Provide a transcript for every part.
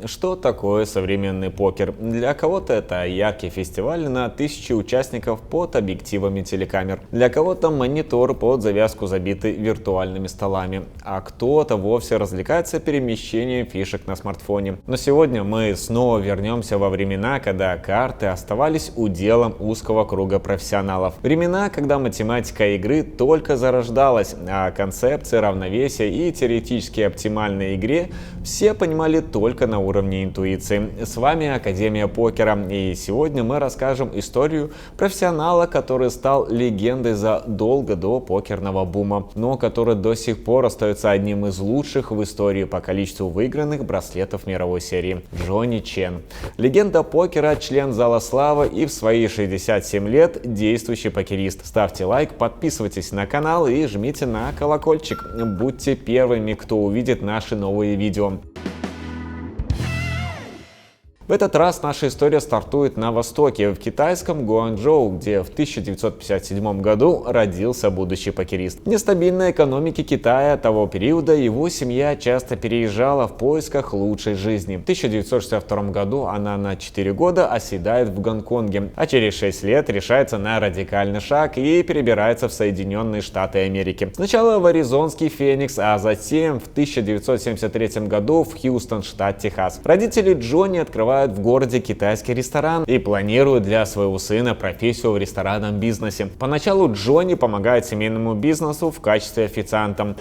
Что такое современный покер? Для кого-то это яркий фестиваль на 1000 участников под объективами телекамер. Для кого-то монитор под завязку забитый виртуальными столами. А кто-то вовсе развлекается перемещением фишек на смартфоне. Но сегодня мы снова вернемся во времена, когда карты оставались уделом узкого круга профессионалов. Времена, когда математика игры только зарождалась, а концепции равновесия и теоретически оптимальной игре все понимали только на уровне интуиции. С вами Академия покера, и сегодня мы расскажем историю профессионала, который стал легендой задолго до покерного бума, но который до сих пор остается одним из лучших в истории по количеству выигранных браслетов мировой серии – Джонни Чен. Легенда покера, член Зала Славы и в свои 67 лет действующий покерист. Ставьте лайк, подписывайтесь на канал и жмите на колокольчик. Будьте первыми, кто увидит наши новые видео. В этот раз наша история стартует на Востоке, в китайском Гуанчжоу, где в 1957 году родился будущий покерист. В нестабильной экономике Китая того периода его семья часто переезжала в поисках лучшей жизни. В 1962 году она на 4 года оседает в Гонконге, а через 6 лет решается на радикальный шаг и перебирается в Соединенные Штаты Америки. Сначала в аризонский Феникс, а затем в 1973 году в Хьюстон, штат Техас. Родители Джонни открывают в городе китайский ресторан и планируют для своего сына профессию в ресторанном бизнесе. Поначалу Джонни помогает семейному бизнесу в качестве официанта.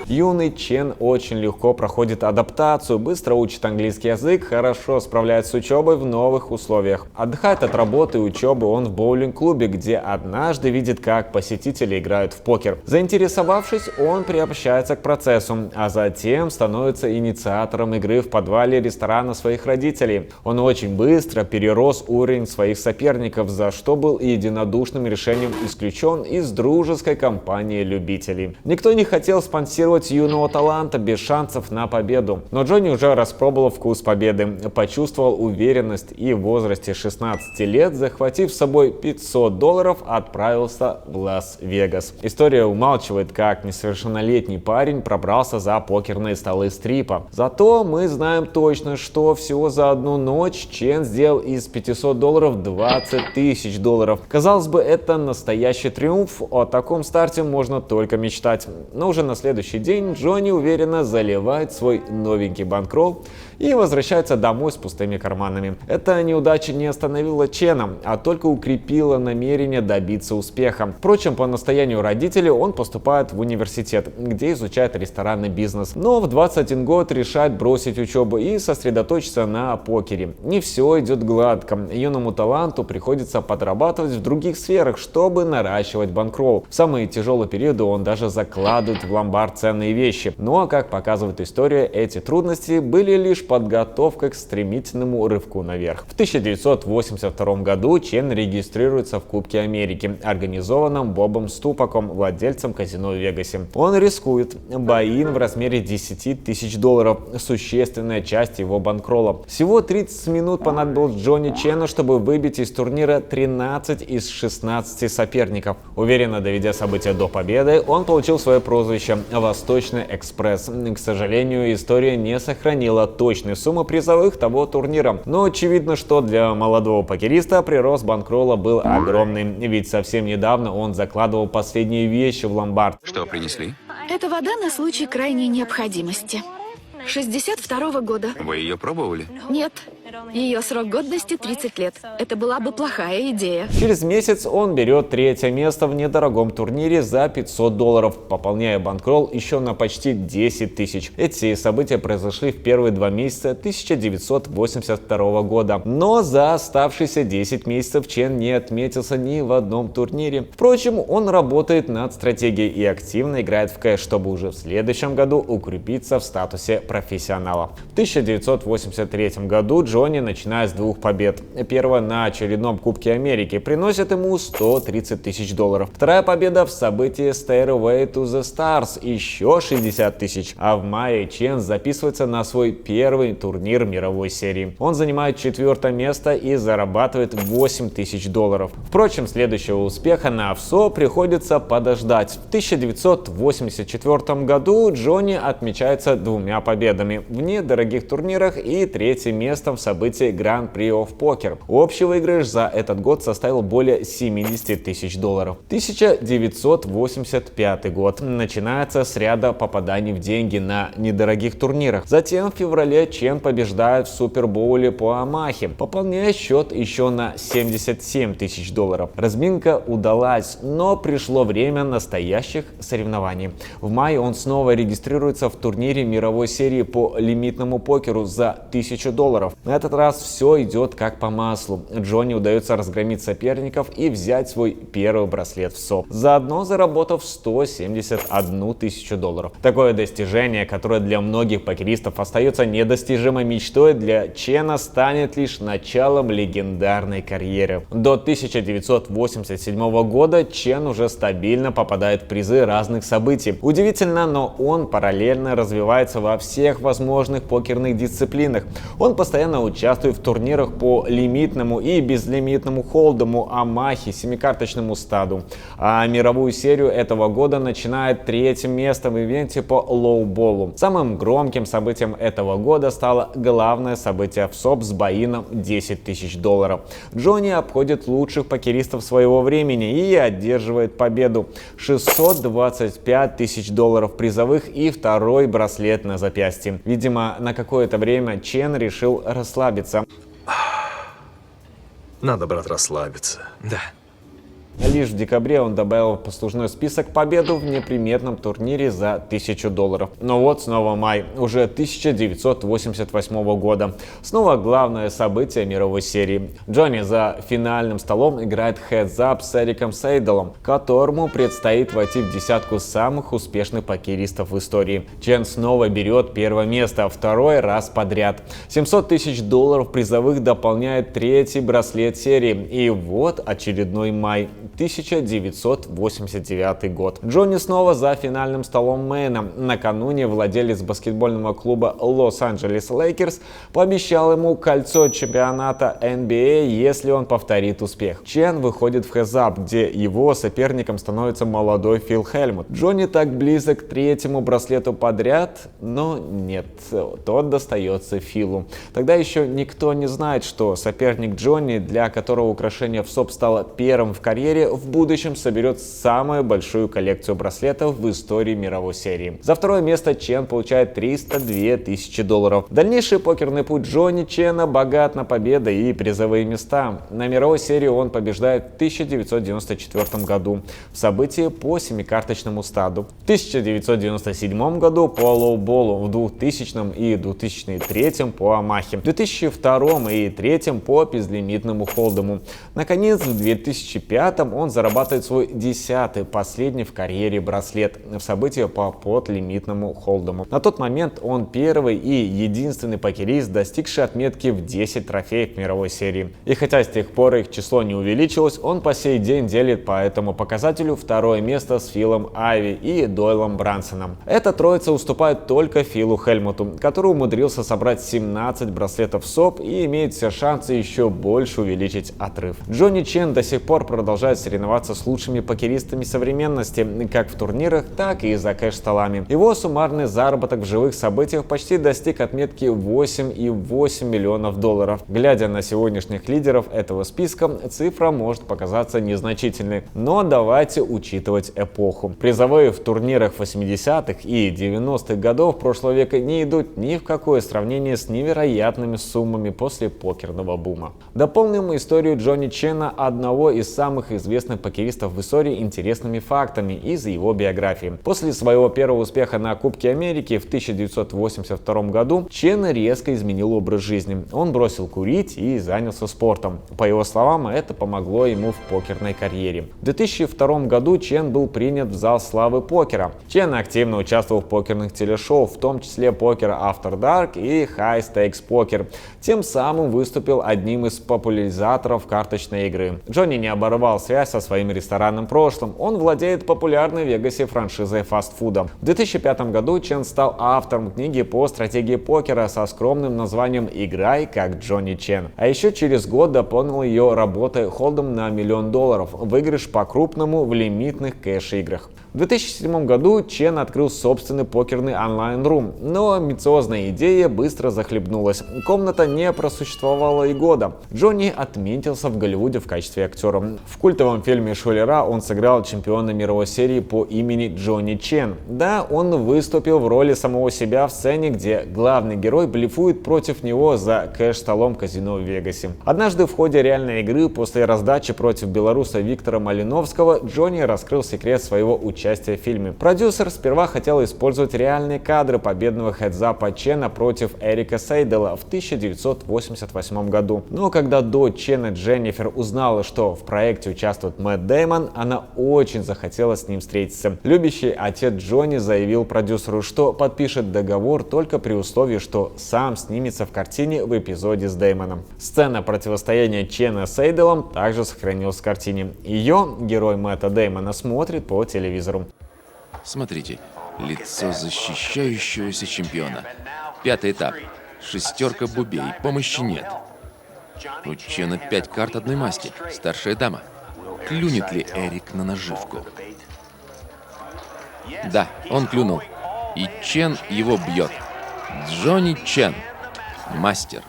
Юный Чен очень легко проходит адаптацию, быстро учит английский язык, хорошо справляется с учебой в новых условиях. Отдыхает от работы и учебы он в боулинг-клубе, где однажды видит, как посетители играют в покер. Заинтересовавшись, он приобщается к процессу, а затем становится инициатором игры в подвале ресторана своих родителей. Он очень быстро перерос уровень своих соперников, за что был единодушным решением исключен из дружеской компании любителей. Никто не хотел спонсировать юного таланта без шансов на победу. Но Джонни уже распробовал вкус победы, почувствовал уверенность и в возрасте 16 лет, захватив с собой $500, отправился в Лас-Вегас. История умалчивает, как несовершеннолетний парень пробрался за покерные столы стрипа. Зато мы знаем точно, что всего за одну ночь Чен сделал из $500 $20 000. Казалось бы, это настоящий триумф, о таком старте можно только мечтать. Но уже на следующий день Джонни уверенно заливает свой новенький банкролл и возвращается домой с пустыми карманами. Эта неудача не остановила Чена, а только укрепила намерение добиться успеха. Впрочем, по настоянию родителей он поступает в университет, где изучает ресторанный бизнес. Но в 21 год решает бросить учебу и сосредоточиться на покере. Не все идет гладко. Юному таланту приходится подрабатывать в других сферах, чтобы наращивать банкролл. В самые тяжелые периоды он даже закладывает в ломбард ценные вещи. Но, как показывает история, эти трудности были лишь подготовкой к стремительному рывку наверх. В 1982 году Чен регистрируется в Кубке Америки, организованном Бобом Ступаком, владельцем казино в Вегасе. Он рискует. Бай-ин в размере $10 000, существенная часть его банкролла. Всего 30 минут понадобилось Джонни Чену, чтобы выбить из турнира 13 из 16 соперников. Уверенно доведя события до победы, он получил свое прозвище «Восточный экспресс». К сожалению, история не сохранила точной суммы призовых того турнира. Но очевидно, что для молодого покериста прирост банкролла был огромный, ведь совсем недавно он закладывал последние вещи в ломбард. Что принесли? Это вода на случай крайней необходимости. 62-го года. Вы ее пробовали? Нет. Ее срок годности 30 лет. Это была бы плохая идея. Через месяц он берет 3-е место в недорогом турнире за $500, пополняя банкролл еще на почти 10 000. Эти события произошли в первые 2 месяца 1982 года. Но за оставшиеся 10 месяцев Чен не отметился ни в одном турнире. Впрочем, он работает над стратегией и активно играет в кэш, чтобы уже в следующем году укрепиться в статусе профессионала. В 1983 году Джонни Джонни, начиная с 2 побед. Первая на очередном Кубке Америки приносит ему $130 тысяч. Вторая победа в событии Stairway to the Stars, еще 60 тысяч. А в мае Чен записывается на свой первый турнир мировой серии. Он занимает 4-е место и зарабатывает $8 тысяч. Впрочем, следующего успеха на ВСО приходится подождать. В 1984 году Джонни отмечается 2 победами в недорогих турнирах и 3-м местом в событии Grand Prix of Poker. Общий выигрыш за этот год составил более $70 тысяч. 1985 год начинается с ряда попаданий в деньги на недорогих турнирах. Затем в феврале Чен побеждает в Супербоуле по Омахе, пополняя счет еще на $77 тысяч. Разминка удалась, но пришло время настоящих соревнований. В мае он снова регистрируется в турнире мировой серии по лимитному покеру за $1000. На этот раз все идет как по маслу. Джонни удается разгромить соперников и взять свой первый браслет в СОП, заодно заработав $171 тысячу. Такое достижение, которое для многих покеристов остается недостижимой мечтой, для Чена станет лишь началом легендарной карьеры. До 1987 года Чен уже стабильно попадает в призы разных событий. Удивительно, но он параллельно развивается во всех возможных покерных дисциплинах. Он постоянно участвует в турнирах по лимитному и безлимитному холдому, Омахе, семикарточному стаду. А мировую серию этого года начинает 3-м местом в ивенте по лоу-болу. Самым громким событием этого года стало главное событие в СОП с боином $10 тысяч. Джонни обходит лучших покеристов своего времени и одерживает победу. $625 тысяч призовых и 2-й браслет на запястье. Видимо, на какое-то время Чен решил расслабиться. Надо, брат, расслабиться. Да. Лишь в декабре он добавил в послужной список победу в неприметном турнире за $1000. Но вот снова май, уже 1988 года. Снова главное событие мировой серии. Джонни за финальным столом играет heads-up с Эриком Сейдалом, которому предстоит войти в десятку самых успешных покеристов в истории. Чен снова берет первое место, 2-й раз подряд. $700 тысяч призовых дополняет 3-й браслет серии. И вот очередной май. 1989 год. Джонни снова за финальным столом Мэйна. Накануне владелец баскетбольного клуба Лос-Анджелес Лейкерс пообещал ему кольцо чемпионата NBA, если он повторит успех. Чен выходит в heads-up, где его соперником становится молодой Фил Хельмут. Джонни так близок к 3-му браслету подряд, но нет, тот достается Филу. Тогда еще никто не знает, что соперник Джонни, для которого украшение в СОП стало первым в карьере, в будущем соберет самую большую коллекцию браслетов в истории мировой серии. За 2-е место Чен получает $302 тысячи. Дальнейший покерный путь Джонни Чена богат на победы и призовые места. На мировой серии он побеждает в 1994 году в событии по семикарточному стаду, в 1997 году по лоу-болу, в 2000 и 2003 по Омахе, в 2002 и 2003 по безлимитному холдому. Наконец, в 2005 он зарабатывает свой 10-й, последний в карьере браслет в событии по подлимитному холдому. На тот момент он первый и единственный покерист, достигший отметки в 10 трофеев мировой серии. И хотя с тех пор их число не увеличилось, он по сей день делит по этому показателю 2-е место с Филом Айви и Дойлом Брансоном. Эта троица уступает только Филу Хельмуту, который умудрился собрать 17 браслетов СОП и имеет все шансы еще больше увеличить отрыв. Джонни Чен до сих пор продолжает соревноваться с лучшими покеристами современности, как в турнирах, так и за кэш-столами. Его суммарный заработок в живых событиях почти достиг отметки $8,8 миллионов. Глядя на сегодняшних лидеров этого списка, цифра может показаться незначительной, но давайте учитывать эпоху. Призовые в турнирах 80-х и 90-х годов прошлого века не идут ни в какое сравнение с невероятными суммами после покерного бума. Дополним историю Джонни Чена, одного из самых известных известных покеристов в истории интересными фактами из его биографии. После своего первого успеха на Кубке Америки в 1982 году Чен резко изменил образ жизни. Он бросил курить и занялся спортом. По его словам, это помогло ему в покерной карьере. В 2002 году Чен был принят в зал славы покера. Чен активно участвовал в покерных телешоу, в том числе Poker After Dark и High Stakes Poker. Тем самым выступил одним из популяризаторов карточной игры. Джонни не оборвал связь со своим ресторанным прошлым. Он владеет популярной в Вегасе франшизой фастфуда. В 2005 году Чен стал автором книги по стратегии покера со скромным названием «Играй как Джонни Чен». А еще через год дополнил ее работой холдом на $1 миллион, выигрыш по-крупному в лимитных кэш-играх. В 2007 году Чен открыл собственный покерный онлайн-рум, но амбициозная идея быстро захлебнулась. Комната не просуществовала и года. Джонни отметился в Голливуде в качестве актера. В культовом фильме «Шулера» он сыграл чемпиона мировой серии по имени Джонни Чен. Да, он выступил в роли самого себя в сцене, где главный герой блефует против него за кэш-столом казино в Вегасе. Однажды в ходе реальной игры после раздачи против белоруса Виктора Малиновского Джонни раскрыл секрет своего участия в фильме. Продюсер сперва хотел использовать реальные кадры победного хедзапа Чена против Эрика Сейдела в 1988 году. Но когда дочь Чена Дженнифер узнала, что в проекте участвует Мэтт Дэймон, она очень захотела с ним встретиться. Любящий отец Джонни заявил продюсеру, что подпишет договор только при условии, что сам снимется в картине в эпизоде с Дэймоном. Сцена противостояния Чена с Сейделом также сохранилась в картине. Ее герой Мэтта Дэймона смотрит по телевизору. Смотрите, лицо защищающегося чемпиона. 5-й этап. Шестерка бубей, помощи нет. У Чена 5 карт одной масти, старшая дама. Клюнет ли Эрик на наживку? Да, он клюнул. И Чен его бьет. Джонни Чен. Мастер.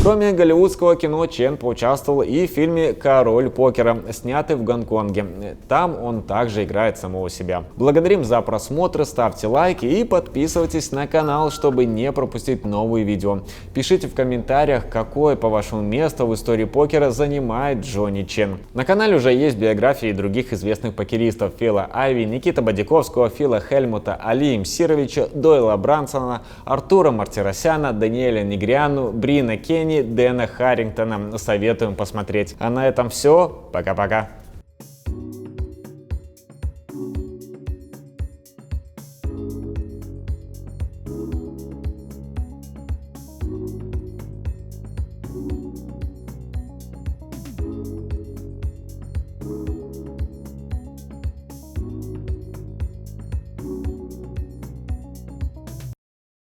Кроме голливудского кино, Чен поучаствовал и в фильме «Король покера», снятый в Гонконге. Там он также играет самого себя. Благодарим за просмотр, ставьте лайки и подписывайтесь на канал, чтобы не пропустить новые видео. Пишите в комментариях, какое, по вашему, место в истории покера занимает Джонни Чен. На канале уже есть биографии других известных покеристов: Фила Айви, Никиты Бадяковского, Фила Хельмута, Али Мсировича, Дойла Брансона, Артура Мартиросяна, Даниэля Негриану, Брина Кенни, Дэна Харрингтона. Советуем посмотреть. А на этом все. Пока-пока.